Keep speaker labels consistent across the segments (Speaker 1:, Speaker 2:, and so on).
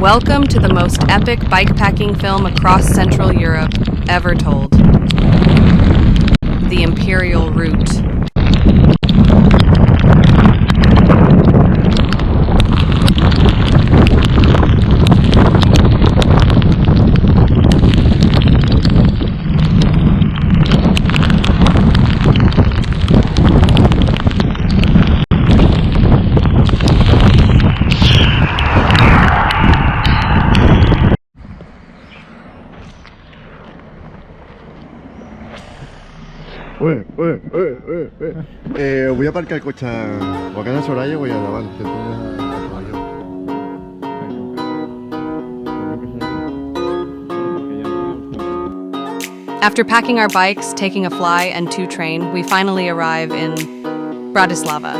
Speaker 1: Welcome to the most epic bikepacking film across Central Europe ever told. The Imperial Route.
Speaker 2: Voy a aparcar el cotxe o a casa Soraya o allà davant.
Speaker 1: After packing our bikes, taking a fly, and 2 train, we finally arrive in Bratislava.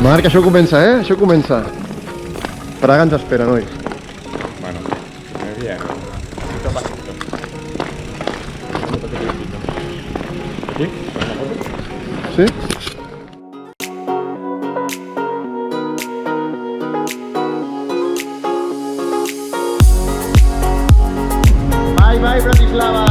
Speaker 2: Marc, això comença, Això comença. Praga ens espera, noi.
Speaker 3: Bueno, bien. ¿Sí?
Speaker 2: Sí? Bye, bye, Bratislava!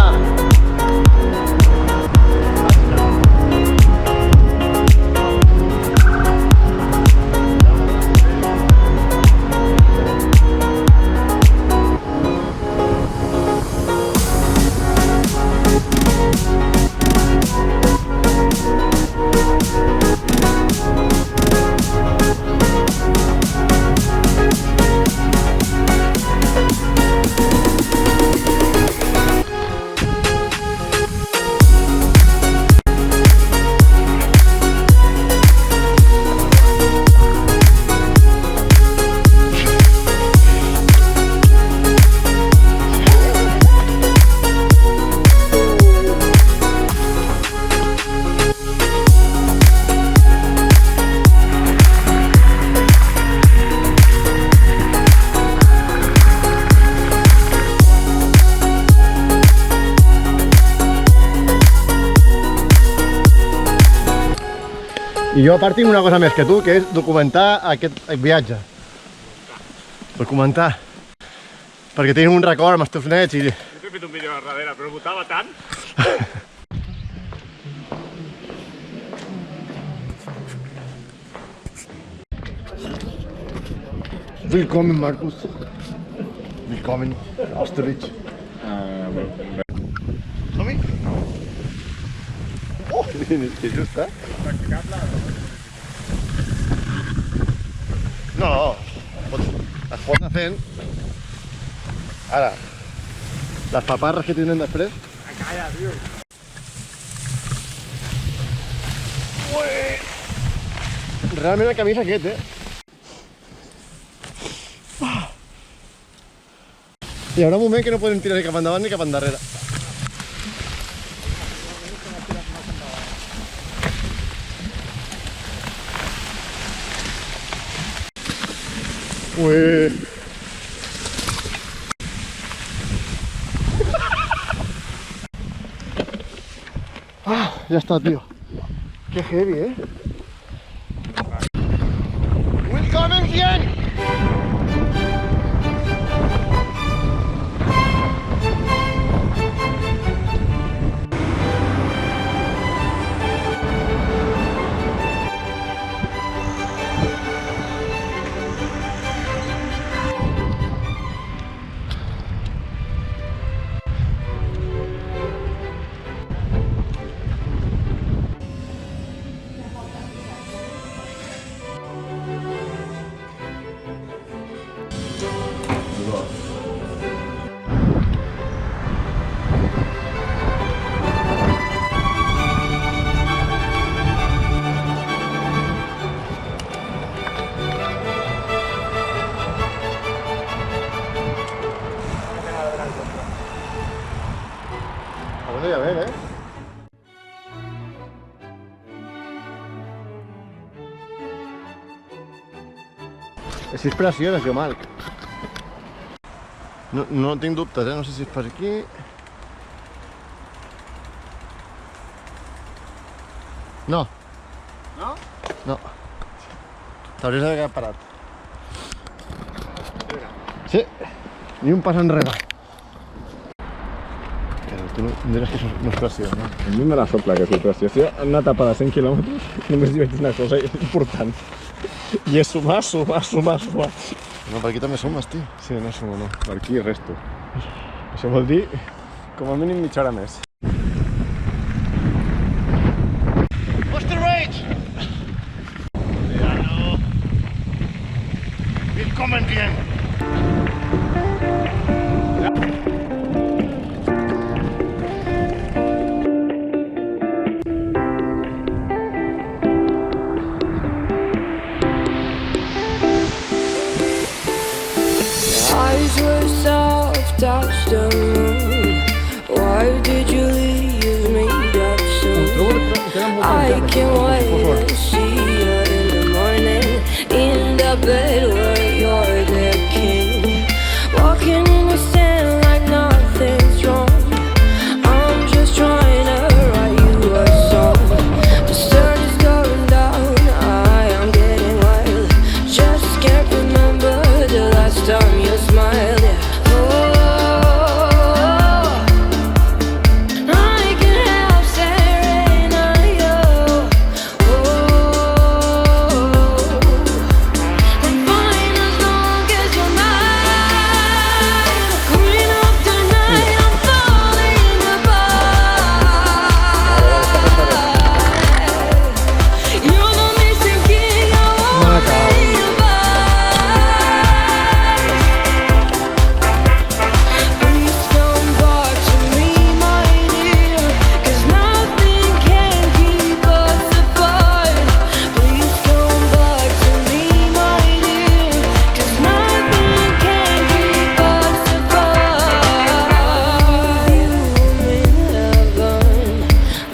Speaker 2: I jo a part tinc una cosa més que tu, que és documentar aquest viatge. Documentar. Perquè tinc un record amb els teus nets i...
Speaker 3: Jo t'he fet un vídeo a darrere, però botava tant.
Speaker 2: Willkommen, Markus. Willkommen, Austerlitz. Som-hi? Oh, que just, No, es pot anar fent. Ara, les paparres que tenen després.
Speaker 3: Calla, tio.
Speaker 2: Realment el camí és aquest, Hi haurà un moment que no podem tirar ni cap endavant ni cap endarrere. Ué. Ya está, tío. Qué heavy, Willkommen hier! Pues no hi ha bé, És preciós, això, Marc. No tinc dubtes, no sé si és per aquí. No.
Speaker 3: No?
Speaker 2: No. T'hauries d'haver quedat parat. Sí, ni un pas enrere. Tu no diràs que això no és preciós, no?
Speaker 3: A mi me la sopla que és preciós. Jo en una etapa de 100 quilòmetres només hi veig una cosa important. I és sumar.
Speaker 2: No, per aquí també sumes, tio.
Speaker 3: Sí, no sumo, no. Per aquí resto. Això vol dir com a mínim mitja hora més.
Speaker 2: Monster Rage! Veano. Willkommen bien!
Speaker 4: Eyes were soft as the moon. Why did you leave me that soon? I can't wait to see you in the morning, in the bed where you're the king. Walking in the sand like nothing's wrong. I'm just trying to write you a song. The sun is going down, I am getting wild. Just can't remember the last time you smiled. I can't help staring at you. I'm fine as long as you're mine. Coming up tonight, I'm falling apart. You're the missing king I want to Please come back to me, my dear, 'cause nothing can keep us apart. Please come back to me, my dear, 'cause nothing can keep us apart. You in heaven,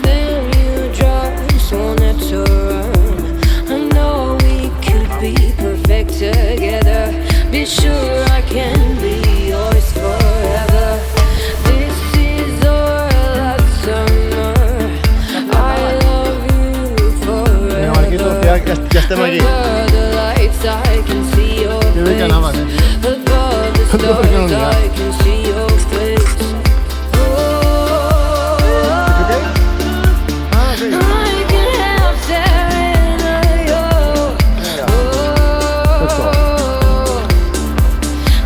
Speaker 4: then you just wanted to run. I know we could be perfect together. Be sure I can be yours forever. This is our last summer. I love you
Speaker 2: Vinga, Marquito,
Speaker 4: forever.
Speaker 2: ja estem aquí.
Speaker 4: Above the lights, I can see your
Speaker 2: Que bé que anaves,
Speaker 4: face.
Speaker 2: tio.
Speaker 4: Above the
Speaker 2: Per què no
Speaker 4: stars,
Speaker 2: aniràs?
Speaker 4: I can see your face. Oh,
Speaker 2: Ok? Ah, ok.
Speaker 4: I can't help staring at you.
Speaker 2: Perfecto.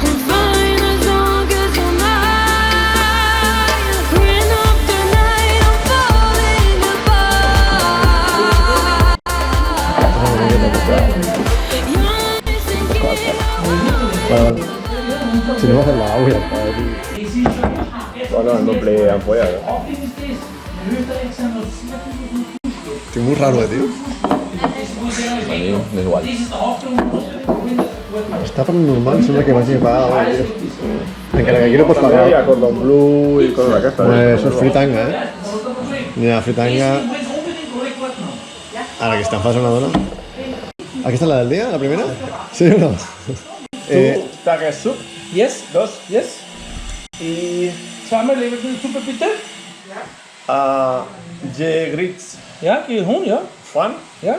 Speaker 4: I'm fine as long as you're mine. Green up the night, I'm falling apart. You're missing
Speaker 3: Vale. Si no va a hacer la agua, bueno, no play ampolla, ¿no?
Speaker 2: Tío, muy raro, tío.
Speaker 3: No igual.
Speaker 2: Està per normal, sembla que vagi a pagar, tío. Encara que aquí no pots pagar.
Speaker 3: Hi ha cordon blue i coses d'aquestes.
Speaker 2: Això és fritanga, Mira, fritanga... Ara que està en fase una dona. Aquesta és la del dia, la primera? Sí o no?
Speaker 3: Tage soup,
Speaker 5: Yes, yes. Y zweimal Leberwurstsuppe bitte.
Speaker 3: J. Grits,
Speaker 5: Ja, hier Huhn, ja.
Speaker 3: Juan,
Speaker 5: Ja.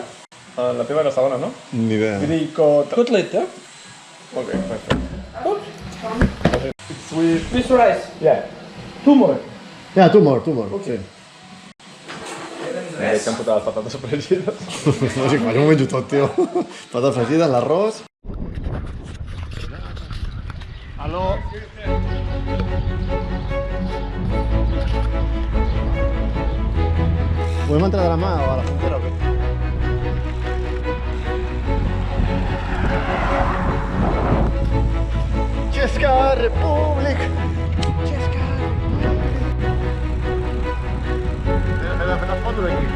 Speaker 3: la teva i la segona, no?
Speaker 2: Ni idea.
Speaker 3: Grico...
Speaker 5: Kotelett, ja.
Speaker 3: Ok, perfecte.
Speaker 5: Gut.
Speaker 3: It's with...
Speaker 5: Fish rice.
Speaker 3: Yeah.
Speaker 5: 2 more.
Speaker 2: Ja, tu mort, sí.
Speaker 3: He posat les patates fregides.
Speaker 2: No és igual, jo m'ho menjo tot, tio. Patates fregides, l'arròs... Aló? Podem entrar de la mà o a la frontera o què? Česká Republik! Česká Republik! He de fer una foto d'aquí.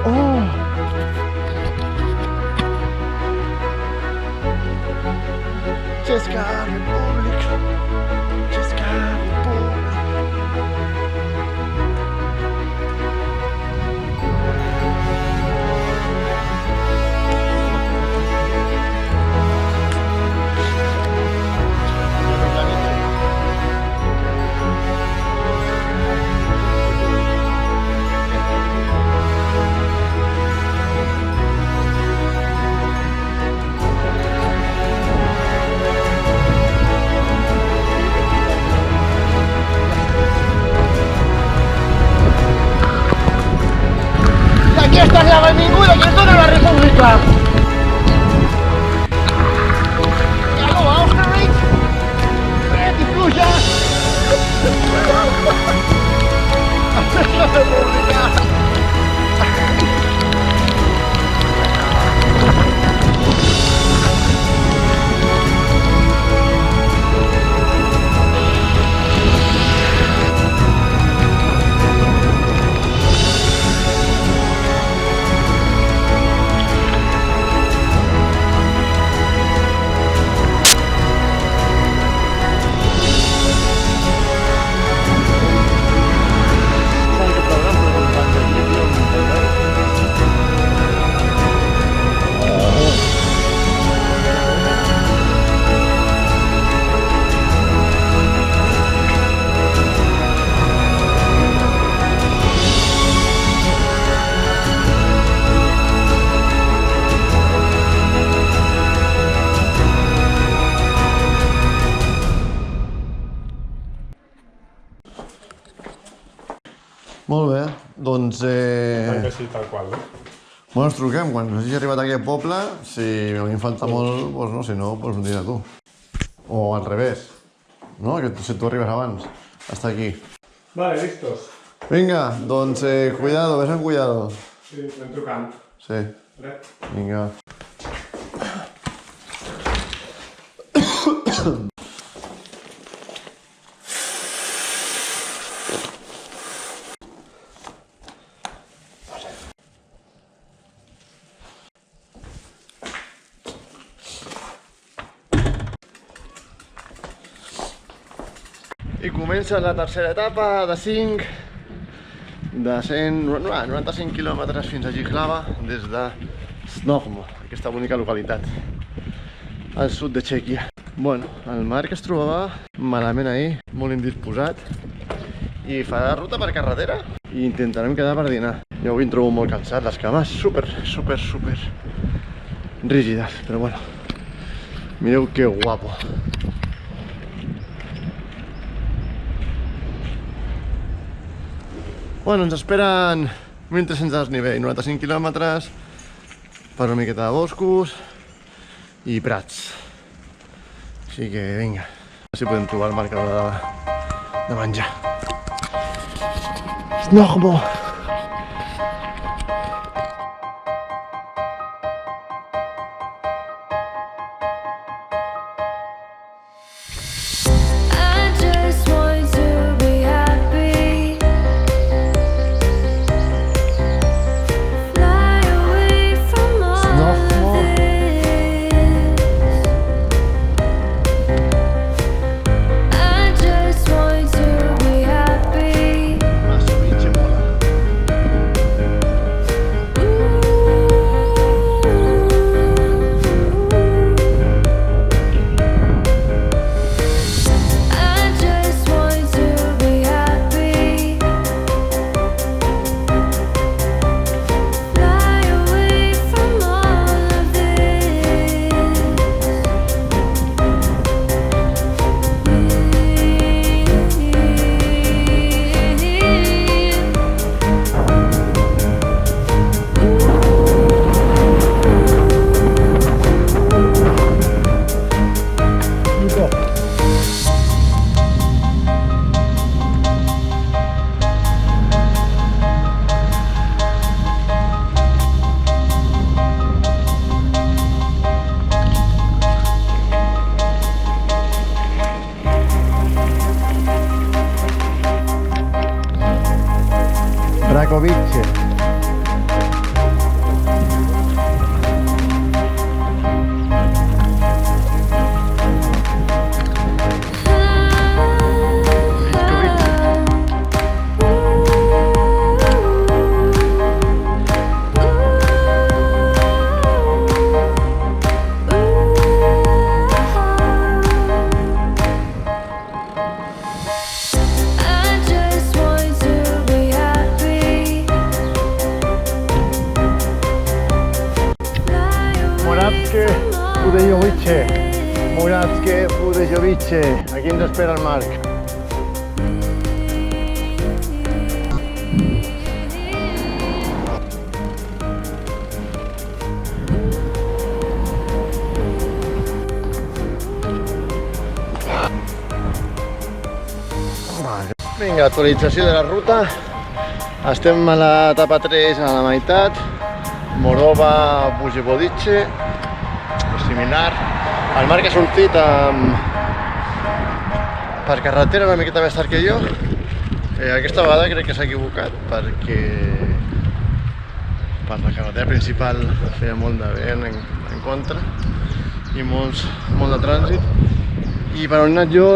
Speaker 2: Oh! Česká Republik! Česká Molt bé, doncs...
Speaker 3: Que sí, tal qual, no?
Speaker 2: Bueno, ens truquem quan hagi arribat aquí al poble. Si a mi em falta molt, doncs no, si no, doncs em dirà tu. O al revés, no? Que si tu arribes abans, hasta aquí.
Speaker 3: Vale, listos.
Speaker 2: Vinga, doncs cuidado, ves amb cuidado.
Speaker 3: Sí, anem trucant.
Speaker 2: Sí, vinga. I comença la tercera etapa de 5 de 95 quilòmetres fins a Jihlava des de Znojmo, aquesta bonica localitat al sud de Txèquia. Bueno, el Marc es trobava malament ahir, molt indisposat, i farà ruta per carretera i intentarem quedar per dinar. Jo avui em trobo molt cansat, les cames super rígides, però bueno, mireu que guapo. Bueno, ens esperen 1.300 de desnivell, 95 quilòmetres, per una miqueta de boscos i prats. Així que vinga, a veure si podem trobar el marcador de menjar. Znojmo!
Speaker 4: I just want to be happy. Fly away from all of this. I just want to be happy.
Speaker 2: Masovitxe mola.
Speaker 4: I just want to be happy. Fly away from all of this.
Speaker 2: Brakovice.
Speaker 4: I just want to be happy. Fly away
Speaker 2: Moravske
Speaker 4: from all
Speaker 2: Budejovice.
Speaker 4: this.
Speaker 2: Moravske Budejovice. Aquí ens espera el Marc. Vinga, actualització de la ruta. Estem a l'etapa 3 a la meitat. Morova, Bujevodice, similar. El Marc ha sortit per carretera una miqueta més tard que jo. Aquesta vegada crec que s'ha equivocat perquè per la carretera principal feia molt de vent en contra i molt de trànsit. I per on he anat jo,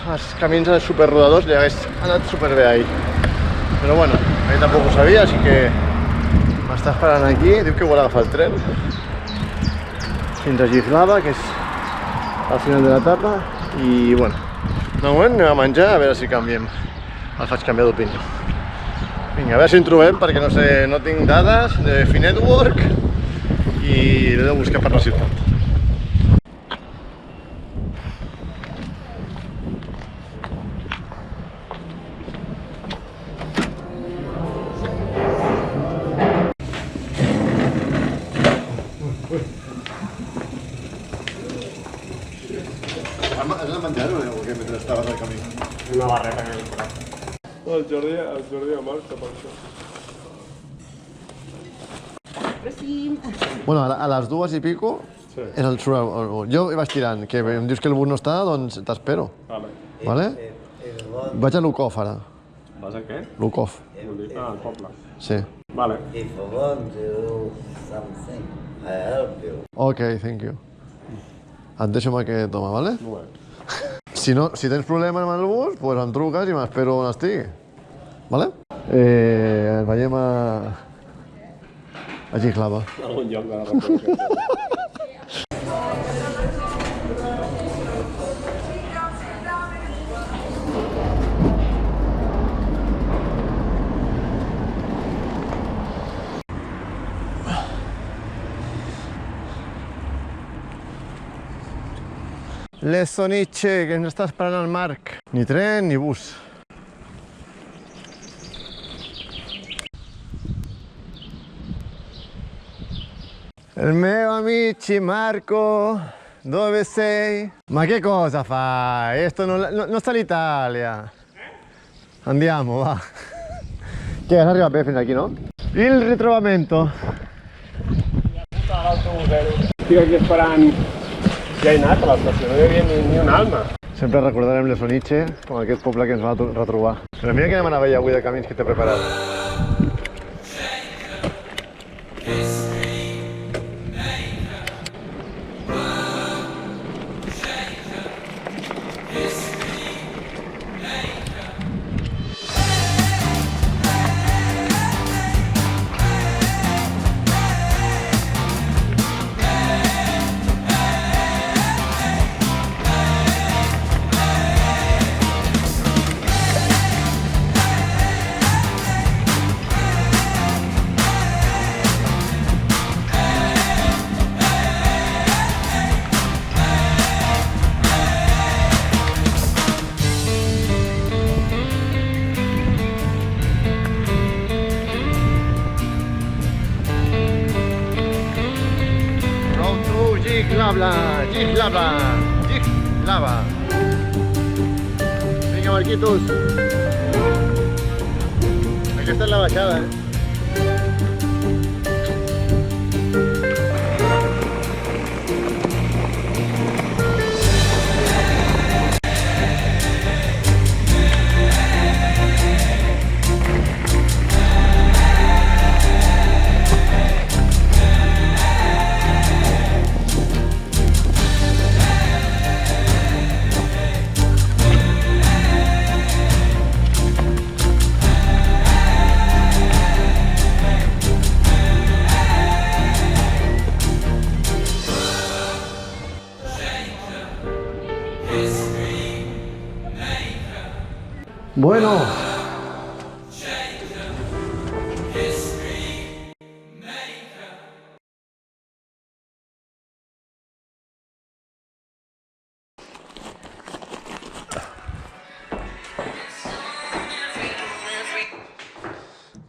Speaker 2: els camins superrodadors li hagués anat superbé ahir. Però bueno, ell tampoc ho sabia, així que m'està esperant aquí. Diu que vol agafar el tren fins a Jihlava, que és al final de l'etapa. I bueno, de moment anem a menjar, a veure si canviem. El faig canviar d'opinió. Vinga, a veure si en trobem, perquè no sé, no tinc dades de Finetwork i l'he de buscar per la ciutat. mentre estaves al camí.
Speaker 3: Una barreta que he comprat. El Jordi ha marxa per això.
Speaker 2: Bueno, a les 2 i pico
Speaker 3: Sí.
Speaker 2: és el surt el bus. Jo vaig tirant, que em dius que el bus no està, doncs t'espero. Vale? Vaig a Lukov ara.
Speaker 3: Vas a què?
Speaker 2: Lukov,
Speaker 3: Al poble.
Speaker 2: sí.
Speaker 3: Vale.
Speaker 6: If I want to do something, I help you.
Speaker 2: Ok, thank you. Et deixo amb aquest home, vale?
Speaker 3: Molt bé.
Speaker 2: Si tens problemes amb el bus, doncs em truques i m'espero on estigui. Vale? Ens veiem a Jihlava.
Speaker 3: En algun lloc de la República.
Speaker 2: Lessonice, que ens està esperant el Marc. Ni tren ni bus. Il mio amici Marco, dove sei? Ma che cosa fai? Questo non sta l'Italia. Andiamo, va. Che arriva bene fino aquí, no? Il ritrovamento.
Speaker 3: Estic aquí esperant. Ja he anat a l'estació, no hi havia ni un alma.
Speaker 2: Sempre recordarem Lessonice com aquest poble que ens va retrobar. Però mira quina meravella avui de camins que t'he preparat. Jihlava. Vinga, Marquitos. Aquesta és la baixada, Bueno.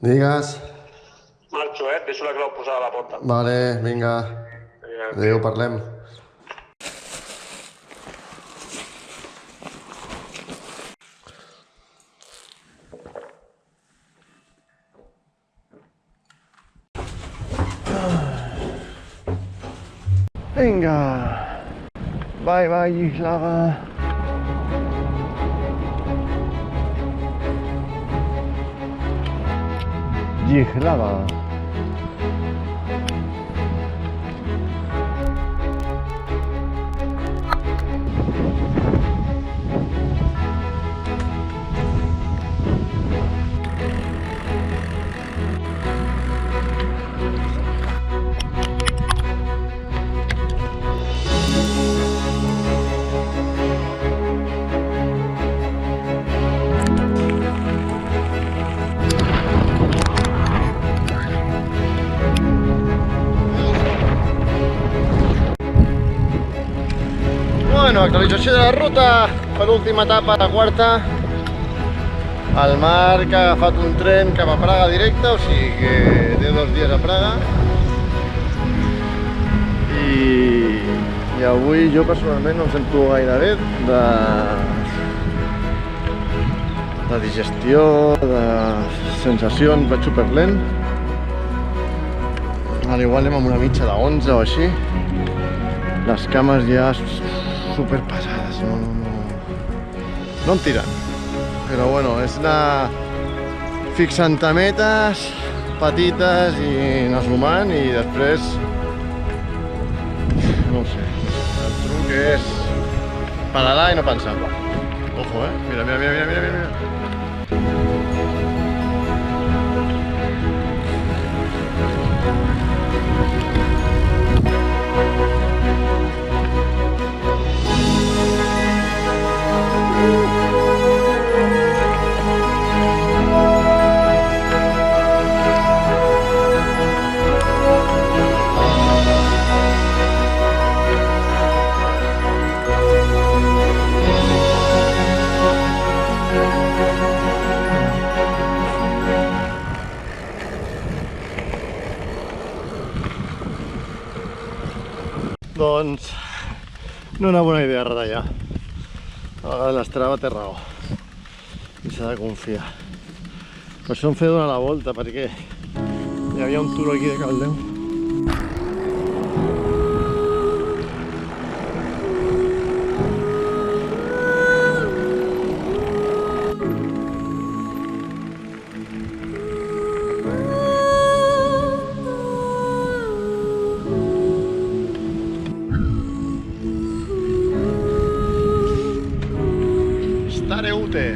Speaker 2: Digues.
Speaker 3: Marxo, deixo la clau posada a la porta.
Speaker 2: Vale, vinga. Adéu, parlem. Venga. Bye bye, Jihlava. Jihlava. Bueno, actualització de la ruta per l'última etapa, la quarta. El Marc ha agafat un tren cap a Praga directe, o sigui que té 2 dies a Praga. I avui jo personalment no em sento gaire bé de digestió, de sensacions, vaig superlent. Ara igual anem amb una mitja de 11 o així. Les cames ja super pesades, no em tiren. Però bueno, és anar fixant metes petites i anar sumant i després, no ho sé, el truc és parar i no pensar. Ojo, mira, mira, mira, mira, mira, mira. Doncs no és una bona idea retallar. A vegades l'estrava té raó i s'ha de confiar. Per això em feia donar la volta, perquè hi havia un turo aquí de Caldeu. Stareuute.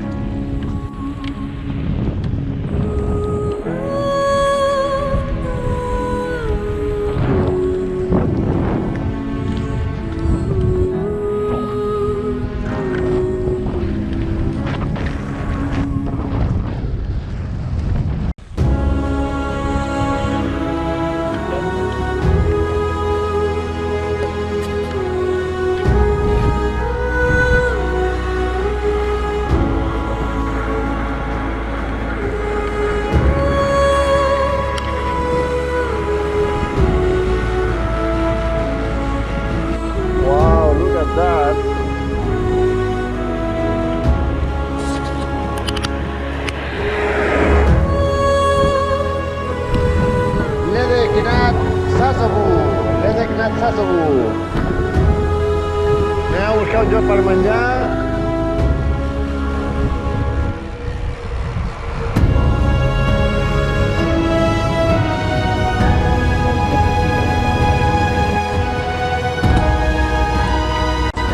Speaker 2: Anem a buscar un lloc per menjar.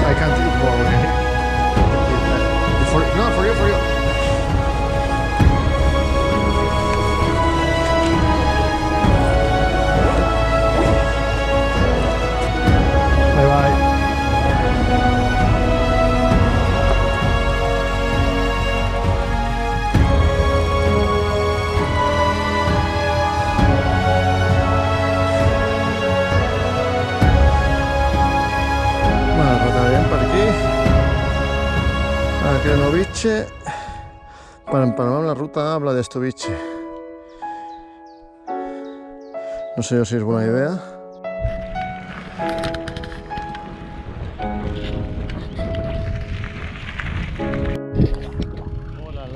Speaker 2: I can't eat more, okay? For you. Bye-bye. Bueno, retarem per aquí a Krenovice per empalmar amb la ruta a Vladestovice. No sé jo si és bona idea.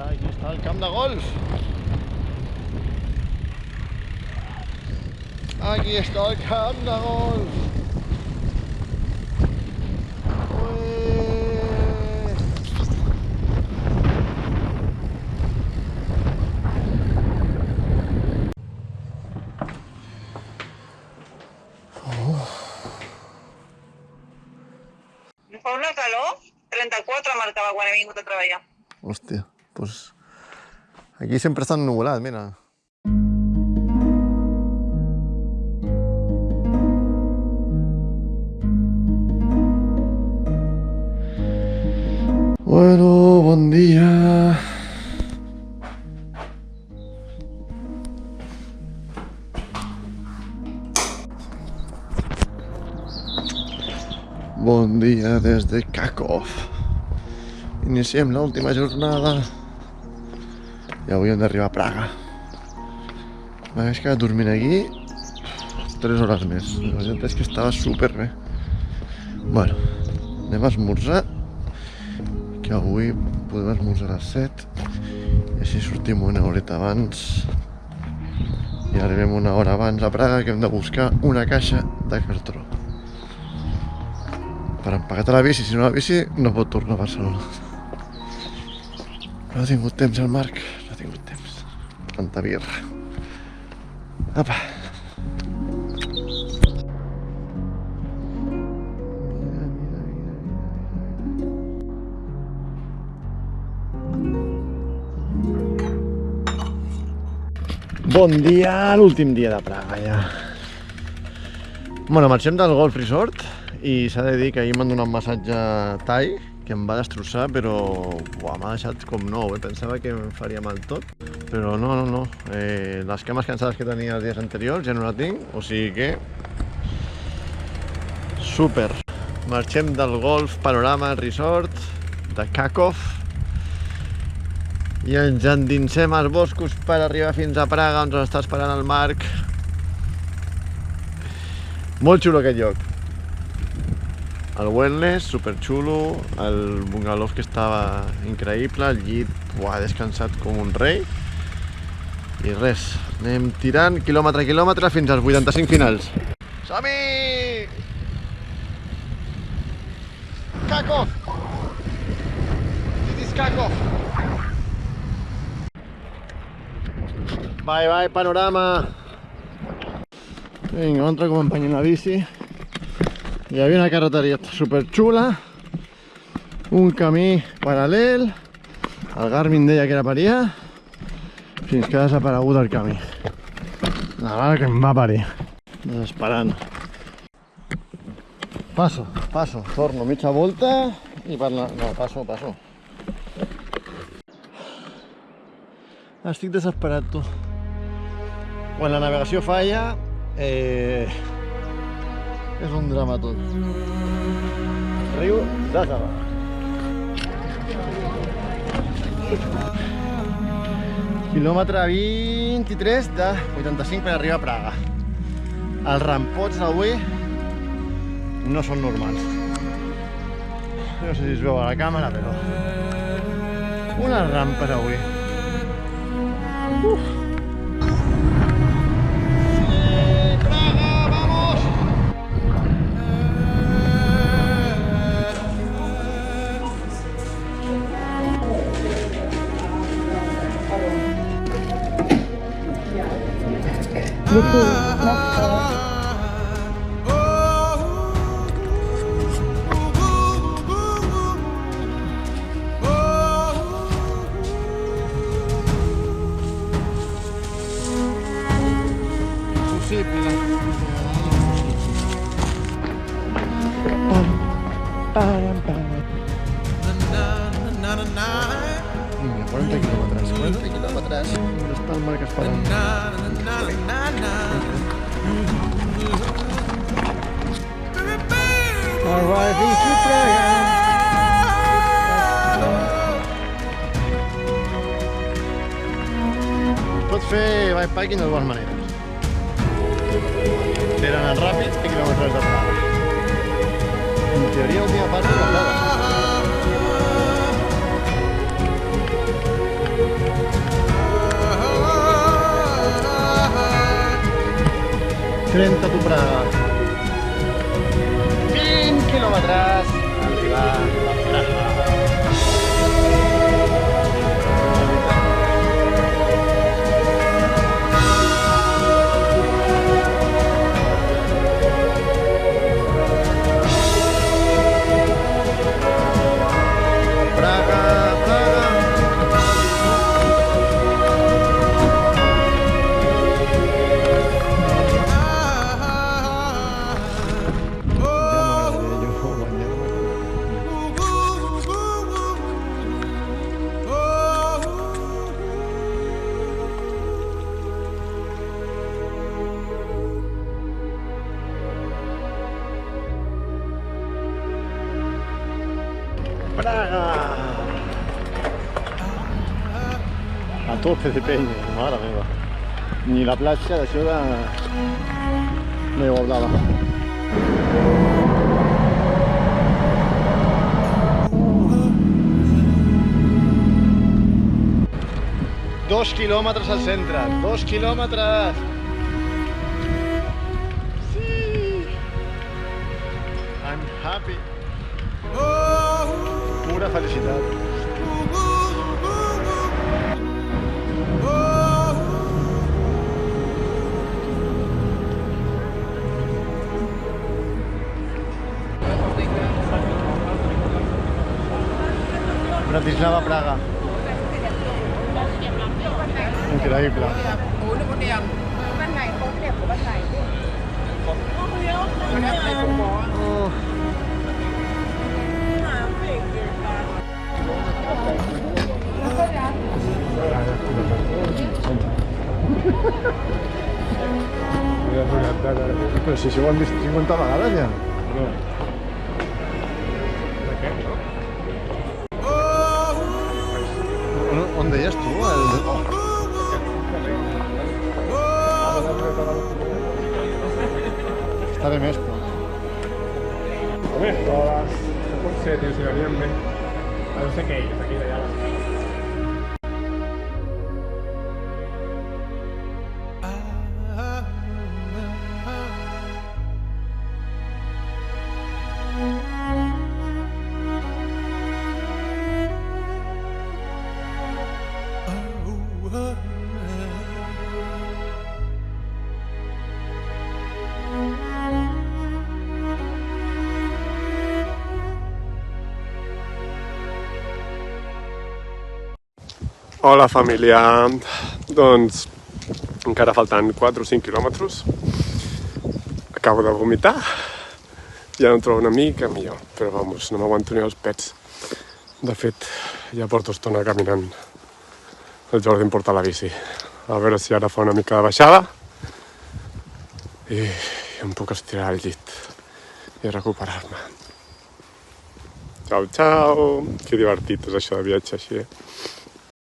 Speaker 2: Aquí està el camp de golf. Aquí està el camp de golf.
Speaker 7: Em fa una calor, 34 marcava quan he vingut a treballar.
Speaker 2: Hòstia, doncs aquí sempre està ennuvolat, mira. Bueno, bon dia. Bon dia des de Kraków. Iniciem l'última jornada i avui hem d'arribar a Praga. M'hagués quedat dormint aquí 3 hores més. La veritat és que estava superbé. Bueno, anem a esmorzar, que avui podem esmorzar a les 7 així sortim una horeta abans i arribem una hora abans a Praga, que hem de buscar una caixa de cartró per empaquetar la bici. Si no, la bici no pot tornar a Barcelona. No ha tingut temps el Marc, no ha tingut temps. Tanta birra. Apa. Bon dia, l'últim dia de Praga ja. Bueno, marxem del Golf Resort i s'ha de dir que ahir m'han donat un massatge thai que em va destrossar, però m'ha deixat com nou, pensava que em faria mal tot, però no. Les cames cansades que tenia els dies anteriors ja no la tinc, o sigui que super. Marxem del Golf Panorama Resort de Kraków i ens endinsem als boscos per arribar fins a Praga, on ens està esperant el Marc. Molt xulo aquest lloc. El wellness, super xulo, el bungalow que estava increïble, el llit, he descansat com un rei. I res, anem tirant quilòmetre a quilòmetre fins als 85 finals. Som-hi! Kraków! This is Kraków! Bye, panorama! Vinga, un altre que m'empanyen la bici. Hi havia una carreteria super xula, un camí paral·lel, el Garmin deia que era per allà, fins que ha desaparegut el camí. La mare que em va parir, desesperant. Passo, torno mitja volta i per la... no, passo. Estic desesperat, tu. Quan la navegació falla, és un drama tot. Riu d'Azava. Quilòmetre 23 de 85 per arribar a Praga. Els rampots d'avui no són normals. No sé si es veu a la càmera, però... unes rampes avui. Vinga, 40 quilòmetres. Està el Marc esperant. Arriving to Praga. Pots fer bikepacking de dues maneres. Per anar ràpid i quilòmetres de Praga. En teoria, l'última part és la Praga. 30 to Praga. 20 quilòmetres per arribar a Praga. Praga! A tope de penya, mare meva. Ni la platja d'això de... no hi hablava. 2 quilòmetres al centre. 2 quilòmetres! Sí! I'm happy. Pura felicitat. Bratislava, Praga. Increïble. Oh. Però si això ho hem vist 50 vegades ja. On deies tu? Estaré més, però...
Speaker 3: Home, todas... Pot ser, tio, si venien bé. No sé què, és aquí d'allà. Hola família, doncs encara falten 4 o 5 quilòmetres, acabo de vomitar, ja no em trobo una mica millor, però vamos, no m'aguanto ni els pets. De fet, ja porto estona caminant, el Jordi em porta la bici, a veure si ara fa una mica de baixada i em puc estirar al llit i recuperar-me. Ciao, ciao! Que divertit és això de viatge així,